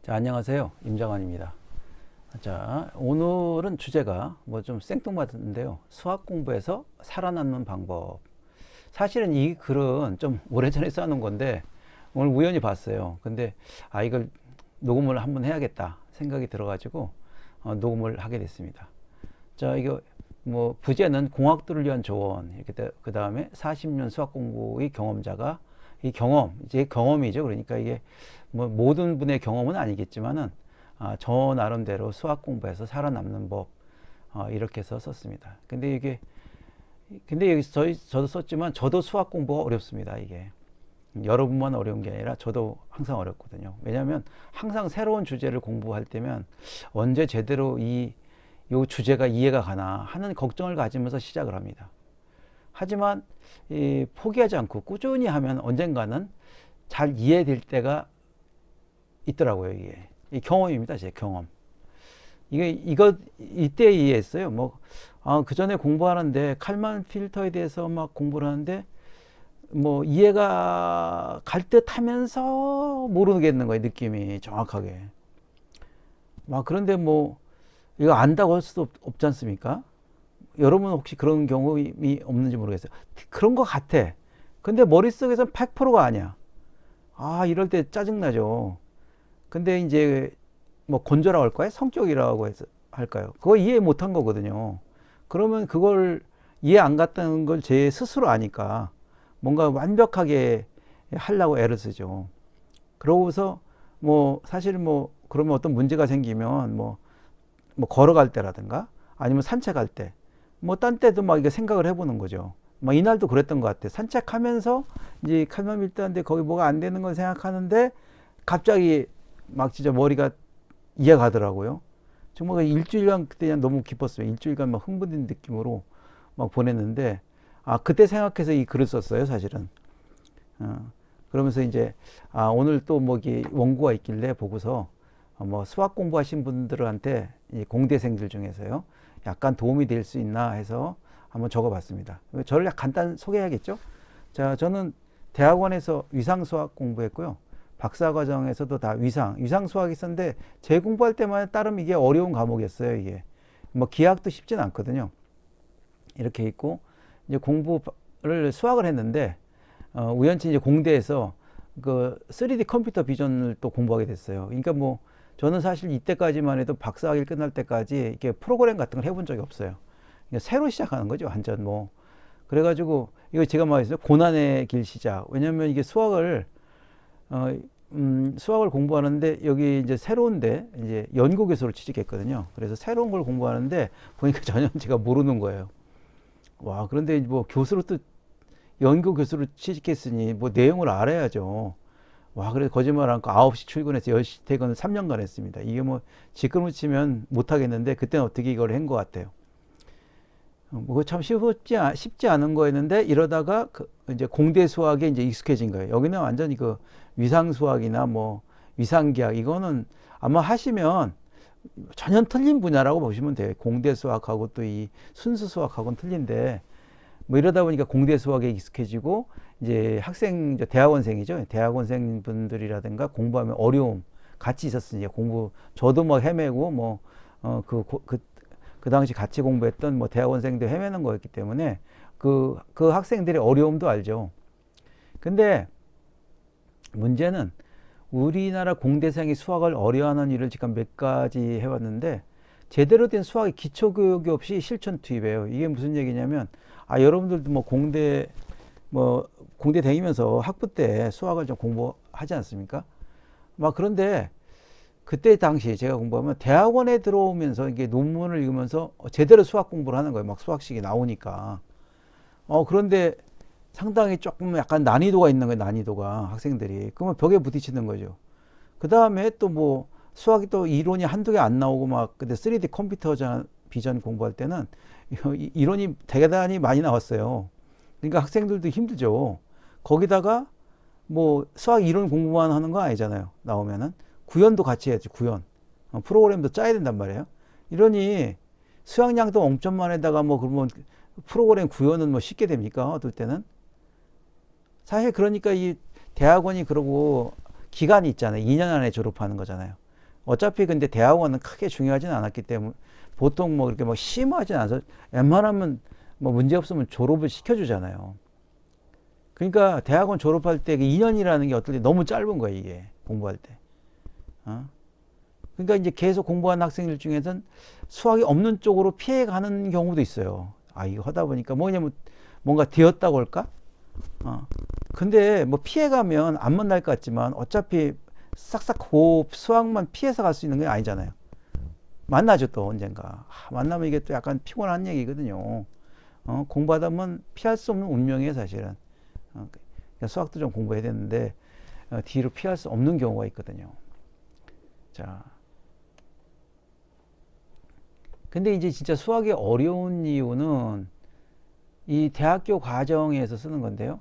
자, 안녕하세요. 임장환입니다. 자, 오늘은 주제가 뭐 좀 생뚱맞은데요. 수학 공부에서 살아남는 방법. 사실은 이 글은 좀 오래전에 써놓은 건데 오늘 우연히 봤어요. 근데 이걸 녹음을 한번 해야겠다 생각이 들어가지고 녹음을 하게 됐습니다. 자, 이거 뭐 부제는 공학도를 위한 조언. 이렇게 그 다음에 40년 수학 공부의 경험자가 이 경험, 이제 경험이죠. 그러니까 이게 뭐 모든 분의 경험은 아니겠지만은 저 나름대로 수학 공부에서 살아남는 법 이렇게 해서 썼습니다. 근데 여기 저도 썼지만 저도 수학 공부가 어렵습니다. 이게 여러분만 어려운 게 아니라 저도 항상 어렵거든요. 왜냐하면 항상 새로운 주제를 공부할 때면 언제 제대로 요 주제가 이해가 가나 하는 걱정을 가지면서 시작을 합니다. 하지만 포기하지 않고 꾸준히 하면 언젠가는 잘 이해될 때가 있더라고요. 이게 이 경험입니다. 제 경험. 이때 이해했어요. 그 전에 공부하는데 칼만 필터에 대해서 막 공부를 하는데 뭐 이해가 갈 듯 하면서 모르겠는 거예요. 느낌이 정확하게. 그런데 뭐 이거 안다고 할 수도 없지 않습니까? 여러분 혹시 그런 경험이 없는지 모르겠어요. 그런 것 같아. 근데 머릿속에서는 100%가 아니야. 이럴 때 짜증나죠. 근데 이제 뭐 건조라고 할까요? 성격이라고 해서 할까요? 그거 이해 못한 거거든요. 그러면 그걸 이해 안 갔다는 걸 제 스스로 아니까 뭔가 완벽하게 하려고 애를 쓰죠. 그러고서 뭐 사실 뭐 그러면 어떤 문제가 생기면 뭐 걸어갈 때라든가 아니면 산책할 때 뭐 딴 때도 막 이게 생각을 해보는 거죠. 이날도 그랬던 것 같아요. 산책하면서 이제 칼만 밀다는데 거기 뭐가 안 되는 걸 생각하는데 갑자기 막 진짜 머리가 이해가 가더라고요. 정말 일주일간 그때 그냥 너무 기뻤어요. 일주일간 막 흥분된 느낌으로 막 보냈는데 그때 생각해서 이 글을 썼어요. 사실은. 그러면서 이제 오늘 또 뭐 원고가 있길래 보고서 뭐 수학 공부하신 분들한테 이 공대생들 중에서요 약간 도움이 될 수 있나 해서 한번 적어봤습니다. 저를 간단 소개해야겠죠. 자, 저는 대학원에서 위상 수학 공부했고요. 박사과정에서도 다 위상 수학이 있었는데 제 공부할 때만 따르면 이게 어려운 과목이었어요. 이게 뭐 기하학도 쉽진 않거든요. 이렇게 있고 이제 공부를 수학을 했는데 우연치 이제 공대에서 그 3D 컴퓨터 비전을 또 공부하게 됐어요. 그러니까 뭐 저는 사실 이때까지만 해도 박사학위 끝날 때까지 이렇게 프로그램 같은 걸 해본 적이 없어요. 그러니까 새로 시작하는 거죠. 완전 뭐. 그래가지고 이거 제가 말했어요. 고난의 길 시작. 왜냐면 이게 수학을 공부하는데 여기 이제 새로운데 이제 연구 교수로 취직했거든요. 그래서 새로운 걸 공부하는데 보니까 전혀 제가 모르는 거예요. 그런데 뭐 교수로 또 연구 교수로 취직했으니 뭐 내용을 알아야죠. 그래서 거짓말 않고 9시 출근해서 10시 퇴근을 3년간 했습니다. 이게 뭐 지금으로 치면 못하겠는데 그때는 어떻게 이걸 한 것 같아요. 참 쉽지 않은 거였는데 이러다가 이제 공대 수학에 이제 익숙해진 거예요. 여기는 완전히 그 위상 수학이나 뭐 위상기하 이거는 아마 하시면 전혀 틀린 분야라고 보시면 돼요. 공대 수학하고 또 이 순수 수학하고는 틀린데 뭐 이러다 보니까 공대 수학에 익숙해지고 이제 이제 대학원생이죠. 대학원생 분들이라든가 공부하면 어려움 같이 있었으니까 저도 뭐 헤매고 그 당시 같이 공부했던 뭐 대학원생들 헤매는 거였기 때문에 그 학생들의 어려움도 알죠. 근데 문제는 우리나라 공대생이 수학을 어려워하는 일을 지금 몇 가지 해왔는데 제대로 된 수학의 기초교육이 없이 실천 투입해요. 이게 무슨 얘기냐면 여러분들도 뭐 공대 다니면서 학부 때 수학을 좀 공부하지 않습니까? 그런데 그때 당시 제가 공부하면 대학원에 들어오면서 이게 논문을 읽으면서 제대로 수학 공부를 하는 거예요. 수학식이 나오니까. 그런데 상당히 조금 약간 난이도가 있는 거예요. 난이도가 학생들이. 그러면 벽에 부딪히는 거죠. 그 다음에 또 뭐 수학이 또 이론이 한두 개 안 나오고 근데 3D 컴퓨터 비전 공부할 때는 이론이 대단히 많이 나왔어요. 그러니까 학생들도 힘들죠. 거기다가 뭐 수학 이론 공부만 하는 거 아니잖아요. 나오면은 구현도 같이 해야지. 구현 프로그램도 짜야 된단 말이에요. 이러니 수학량도 엄청 많에다가 그러면 프로그램 구현은 뭐 쉽게 됩니까? 어떨 때는 사실 그러니까 이 대학원이 그러고 기간이 있잖아요. 2년 안에 졸업하는 거잖아요. 어차피 근데 대학원은 크게 중요하진 않았기 때문에 보통 뭐 이렇게 뭐 심하진 않아서 웬만하면 뭐 문제 없으면 졸업을 시켜주잖아요. 그러니까 대학원 졸업할 때 2년이라는 게 어떨 때 너무 짧은 거예요, 이게 공부할 때. 어? 그러니까 이제 계속 공부한 학생들 중에서는 수학이 없는 쪽으로 피해가는 경우도 있어요. 아, 이거 하다 보니까 뭐냐면 뭔가 되었다고 할까? 근데 뭐 피해가면 안 만날 것 같지만 어차피 싹싹 그 수학만 피해서 갈 수 있는 게 아니잖아요. 만나죠, 또 언젠가. 만나면 이게 또 약간 피곤한 얘기거든요. 공부하다 보면 피할 수 없는 운명이에요, 사실은. 그러니까 수학도 좀 공부해야 되는데 뒤로 피할 수 없는 경우가 있거든요. 자, 근데 이제 진짜 수학이 어려운 이유는 이 대학교 과정에서 쓰는 건데요.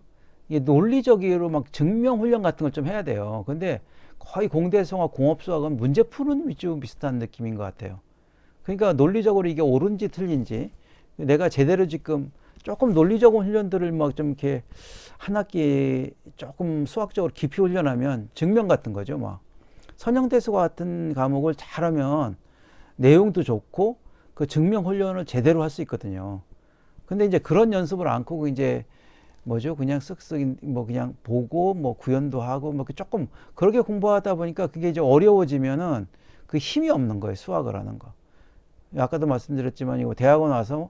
이게 논리적으로 막 증명 훈련 같은 걸 좀 해야 돼요. 근데 거의 공대수학, 공업수학은 문제 푸는 위주 비슷한 느낌인 것 같아요. 그러니까 논리적으로 이게 옳은지 틀린지 내가 제대로 지금 조금 논리적인 훈련들을 막 좀 이렇게 한 학기에 조금 수학적으로 깊이 훈련하면 증명 같은 거죠. 막 선형대수 같은 과목을 잘하면 내용도 좋고 그 증명 훈련을 제대로 할 수 있거든요. 근데 이제 그런 연습을 안 하고 이제 뭐죠? 그냥 쓱쓱 뭐 그냥 보고 뭐 구현도 하고 뭐 조금 그렇게 공부하다 보니까 그게 이제 어려워지면은 그 힘이 없는 거예요. 수학을 하는 거. 아까도 말씀드렸지만 이거 대학원 와서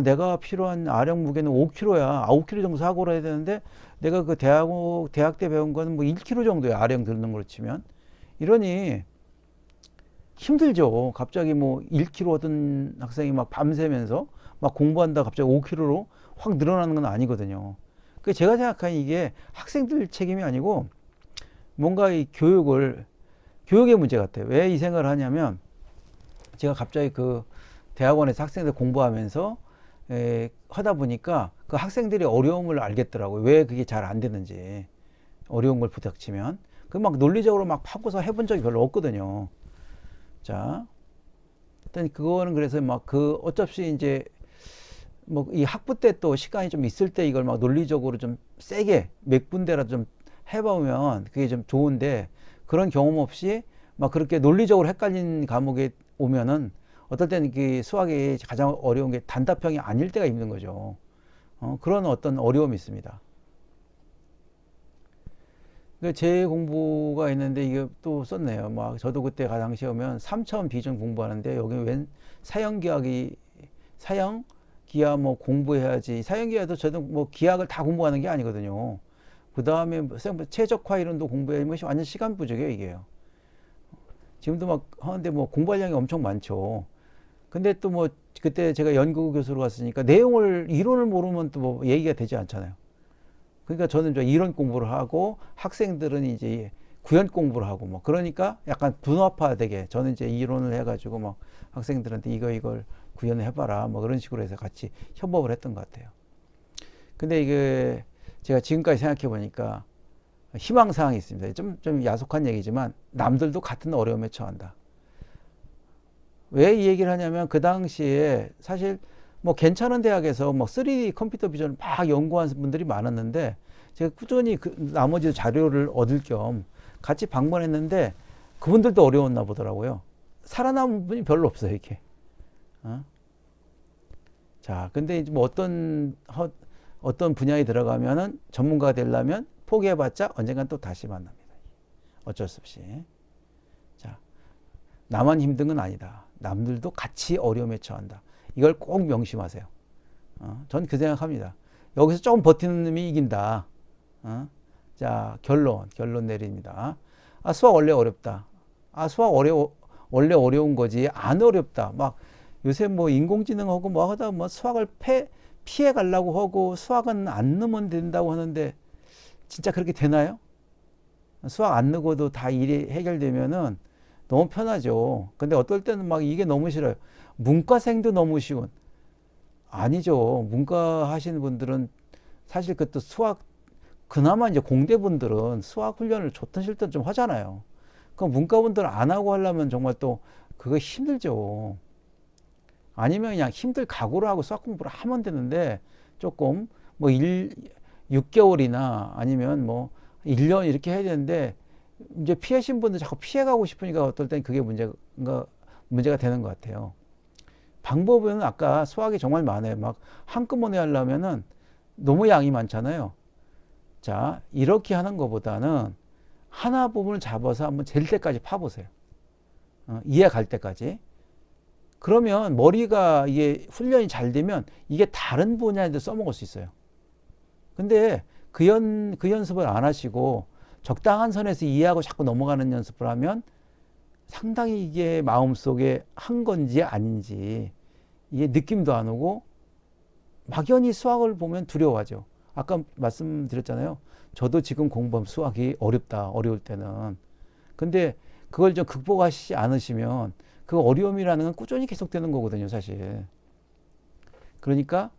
내가 필요한 아령 무게는 5kg야. 5kg 정도 사고를 해야 되는데 내가 그 대학 때 배운 거는 뭐 1kg 정도야. 아령 들는 걸로 치면. 이러니 힘들죠. 갑자기 뭐 1kg 하던 학생이 막 밤새면서 막 공부한다 갑자기 5kg로 확 늘어나는 건 아니거든요. 그 제가 생각하는 이게 학생들 책임이 아니고 뭔가 이 교육의 문제 같아요. 왜 이 생각을 하냐면 제가 갑자기 그 대학원에서 학생들 공부하면서 하다 보니까 그 학생들이 어려움을 알겠더라고요. 왜 그게 잘 안 되는지. 어려운 걸 부닥치면. 그 막 논리적으로 막 파고서 해본 적이 별로 없거든요. 자, 일단 그거는 그래서 막 그 어차피 이제 뭐 이 학부 때 또 시간이 좀 있을 때 이걸 막 논리적으로 좀 세게 몇 군데라도 좀 해보면 그게 좀 좋은데 그런 경험 없이 막 그렇게 논리적으로 헷갈린 과목에 오면은 어떨 때는 그 수학이 가장 어려운 게 단답형이 아닐 때가 있는 거죠. 그런 어떤 어려움이 있습니다. 제 공부가 있는데 이게 또 썼네요. 막 저도 그때 당시에 오면 3차원 비전 공부하는데 여기 웬 사형 기하 뭐 공부해야지. 사형 기하도 저도 뭐 기하를 다 공부하는 게 아니거든요. 그 다음에 최적화 이론도 공부해야 뭐 완전 시간 부족이에요, 이게요. 지금도 막 하는데 뭐 공부할 양이 엄청 많죠. 근데 또 뭐 그때 제가 연구 교수로 갔으니까 이론을 모르면 또 뭐 얘기가 되지 않잖아요. 그러니까 저는 좀 이론 공부를 하고 학생들은 이제 구현 공부를 하고 뭐 그러니까 약간 분업화되게 저는 이제 이론을 해가지고 막 학생들한테 이걸 구현을 해봐라 뭐 그런 식으로 해서 같이 협업을 했던 것 같아요. 근데 이게 제가 지금까지 생각해 보니까 희망사항이 있습니다. 좀 야속한 얘기지만 남들도 같은 어려움에 처한다. 왜 이 얘기를 하냐면 그 당시에 사실 뭐 괜찮은 대학에서 뭐 3D 컴퓨터 비전을 막 연구한 분들이 많았는데 제가 꾸준히 그 나머지 자료를 얻을 겸 같이 방문했는데 그분들도 어려웠나 보더라고요. 살아남은 분이 별로 없어요, 이렇게. 자, 근데 이제 뭐 어떤 분야에 들어가면은 전문가가 되려면 포기해봤자 언젠간 또 다시 만납니다. 어쩔 수 없이. 자, 나만 힘든 건 아니다. 남들도 같이 어려움에 처한다. 이걸 꼭 명심하세요. 전 그 생각합니다. 여기서 조금 버티는 놈이 이긴다. 자, 결론 내립니다. 수학 원래 어렵다. 수학 원래 어려운 거지. 안 어렵다. 막 요새 뭐 인공지능하고 뭐 하다 뭐 수학을 피해 가려고 하고 수학은 안 넣으면 된다고 하는데 진짜 그렇게 되나요? 수학 안 넣어도 다 일이 해결되면은 너무 편하죠. 근데 어떨 때는 막 이게 너무 싫어요. 문과생도 너무 쉬운. 아니죠. 문과 하시는 분들은 사실 그것도 그나마 이제 공대분들은 수학 훈련을 좋든 싫든 좀 하잖아요. 그럼 문과분들은 안 하고 하려면 정말 또 그거 힘들죠. 아니면 그냥 힘들 각오를 하고 수학 공부를 하면 되는데 조금 뭐 6개월이나 아니면 뭐 1년 이렇게 해야 되는데 이제 피하신 분들 자꾸 피해가고 싶으니까 어떨 땐 그게 문제가 되는 것 같아요. 방법은 아까 수학이 정말 많아요. 막 한꺼번에 하려면은 너무 양이 많잖아요. 자, 이렇게 하는 것보다는 하나 부분을 잡아서 한번 잴 때까지 파보세요. 이해 갈 때까지. 그러면 머리가 이게 훈련이 잘 되면 이게 다른 분야에도 써먹을 수 있어요. 근데 그 연습을 안 하시고 적당한 선에서 이해하고 자꾸 넘어가는 연습을 하면 상당히 이게 마음속에 한 건지 아닌지 이게 느낌도 안 오고 막연히 수학을 보면 두려워하죠. 아까 말씀드렸잖아요. 저도 지금 공부하면 수학이 어렵다. 어려울 때는. 근데 그걸 좀 극복하시지 않으시면 그 어려움이라는 건 꾸준히 계속되는 거거든요, 사실. 그러니까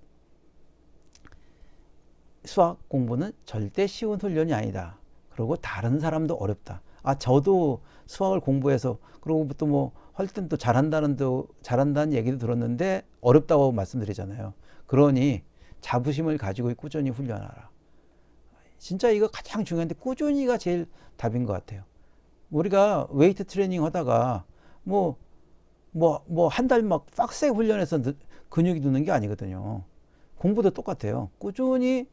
수학 공부는 절대 쉬운 훈련이 아니다. 그리고 다른 사람도 어렵다. 아, 저도 수학을 공부해서 그러고 또 뭐 할 땐 또 잘한다는 얘기도 들었는데 어렵다고 말씀드리잖아요. 그러니 자부심을 가지고 꾸준히 훈련하라. 진짜 이거 가장 중요한데 꾸준히가 제일 답인 것 같아요. 우리가 웨이트 트레이닝 하다가 한 달 막 빡세게 훈련해서 근육이 느는 게 아니거든요. 공부도 똑같아요. 꾸준히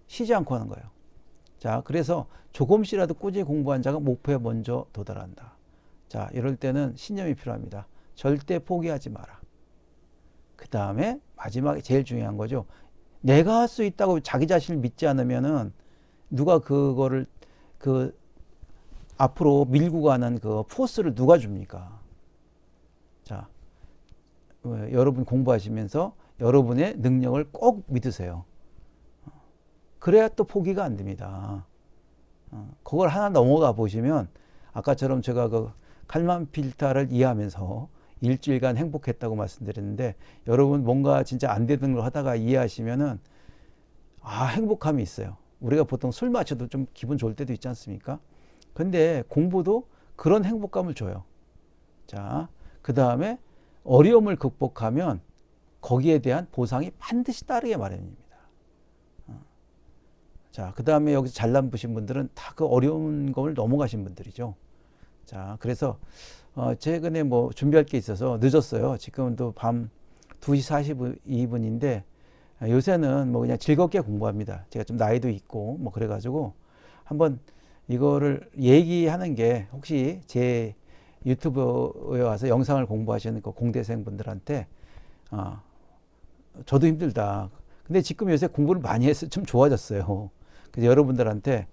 쉬지 않고 하는 거예요. 자, 그래서 조금씩이라도 꾸준히 공부한 자가 목표에 먼저 도달한다. 자, 이럴 때는 신념이 필요합니다. 절대 포기하지 마라. 그 다음에 마지막에 제일 중요한 거죠. 내가 할 수 있다고 자기 자신을 믿지 않으면은 누가 그거를 앞으로 밀고 가는 그 포스를 누가 줍니까? 자, 여러분 공부하시면서 여러분의 능력을 꼭 믿으세요. 그래야 또 포기가 안 됩니다. 그걸 하나 넘어가 보시면 아까처럼 제가 그 칼만 필터를 이해하면서 일주일간 행복했다고 말씀드렸는데 여러분 뭔가 진짜 안 되는 걸 하다가 이해하시면은 행복함이 있어요. 우리가 보통 술 마셔도 좀 기분 좋을 때도 있지 않습니까? 근데 공부도 그런 행복감을 줘요. 자, 그 다음에 어려움을 극복하면 거기에 대한 보상이 반드시 따르게 마련입니다. 자, 그 다음에 여기서 잘난 부신 분들은 다 그 어려운 걸 넘어가신 분들이죠. 자, 그래서 최근에 뭐 준비할 게 있어서 늦었어요. 지금도 밤 2시 42분인데 요새는 뭐 그냥 즐겁게 공부합니다. 제가 좀 나이도 있고 뭐 그래가지고 한번 이거를 얘기하는 게 혹시 제 유튜브에 와서 영상을 공부하시는 그 공대생 분들한테 저도 힘들다. 근데 지금 요새 공부를 많이 해서 좀 좋아졌어요. 그래서 여러분들한테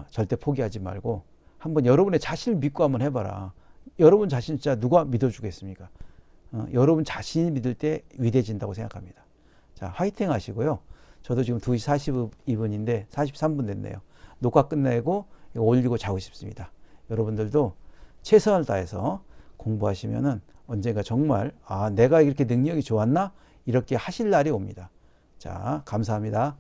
절대 포기하지 말고 한번 여러분의 자신을 믿고 한번 해봐라. 여러분 자신 진짜 누가 믿어주겠습니까? 여러분 자신이 믿을 때 위대해진다고 생각합니다. 자, 화이팅 하시고요. 저도 지금 2시 42분인데 43분 됐네요. 녹화 끝내고 이거 올리고 자고 싶습니다. 여러분들도 최선을 다해서 공부하시면은 언젠가 정말 내가 이렇게 능력이 좋았나? 이렇게 하실 날이 옵니다. 자, 감사합니다.